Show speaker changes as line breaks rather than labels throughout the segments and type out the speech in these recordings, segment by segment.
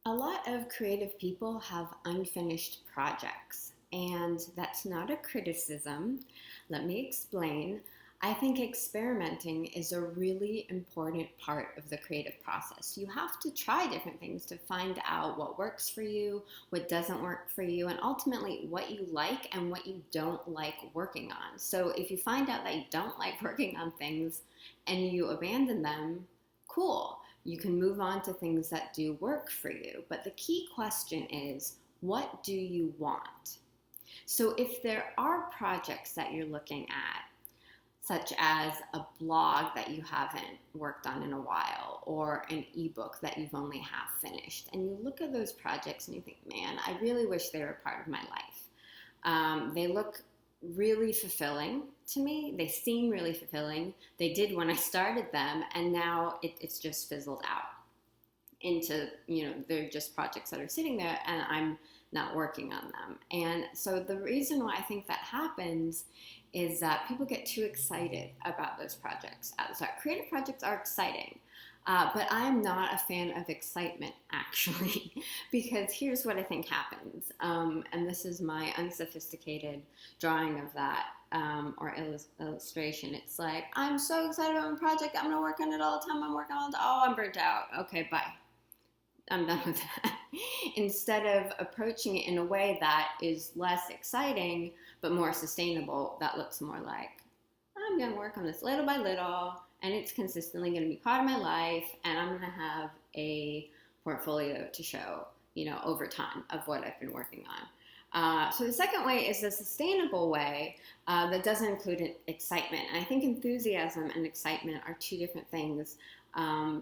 A lot of creative people have unfinished projects, and that's not a criticism. Let me explain. I think experimenting is a really important part of the creative process. You have to try different things to find out what works for you, what doesn't work for you, and ultimately what you like and what you don't like working on. So if you find out that you don't like working on things and you abandon them, cool. You can move on to things that do work for you. But the key question is, what do you want? So if there are projects that you're looking at, such as a blog that you haven't worked on in a while, or an ebook that you've only half finished, and you look at those projects and you think, man, I really wish they were part of my life. They look really fulfilling to me. They seem really fulfilling. They did when I started them, and now it's just fizzled out into, they're just projects that are sitting there and I'm not working on them. And so the reason why I think that happens is that people get too excited about those projects. So creative projects are exciting. But I'm not a fan of excitement, actually, because here's what I think happens. And this is my unsophisticated drawing of that, or illustration. It's like, I'm so excited about my project. I'm going to work on it all the time. I'm working on it. Oh, I'm burnt out. Okay, bye. I'm done with that. Instead of approaching it in a way that is less exciting, but more sustainable, that looks more like, I'm going to work on this little by little, and it's consistently going to be part of my life, and I'm going to have a portfolio to show, over time of what I've been working on. So the second way is the sustainable way that doesn't include excitement. And I think enthusiasm and excitement are two different things,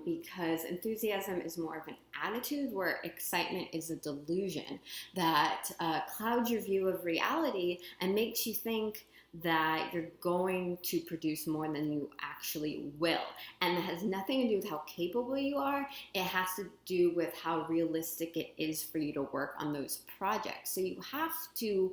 because enthusiasm is more of an attitude, where excitement is a delusion that clouds your view of reality and makes you think that you're going to produce more than you actually will. And it has nothing to do with how capable you are. It has to do with how realistic it is for you to work on those projects. So you have to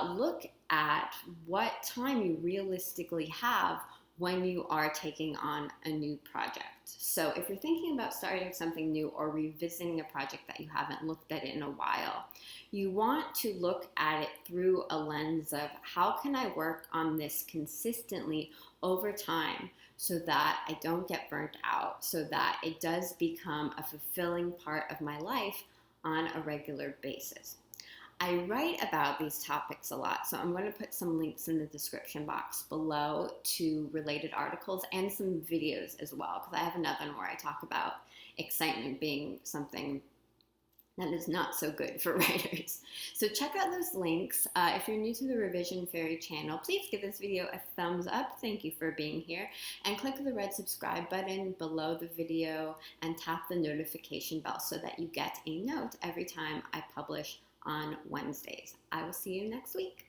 look at what time you realistically have when you are taking on a new project. So if you're thinking about starting something new or revisiting a project that you haven't looked at in a while, you want to look at it through a lens of, how can I work on this consistently over time so that I don't get burnt out, so that it does become a fulfilling part of my life on a regular basis. I write about these topics a lot, so I'm going to put some links in the description box below to related articles and some videos as well, because I have another one where I talk about excitement being something that is not so good for writers. So check out those links. If you're new to the Revision Fairy channel, please give this video a thumbs up. Thank you for being here. And click the red subscribe button below the video and tap the notification bell so that you get a note every time I publish on Wednesdays. I will see you next week.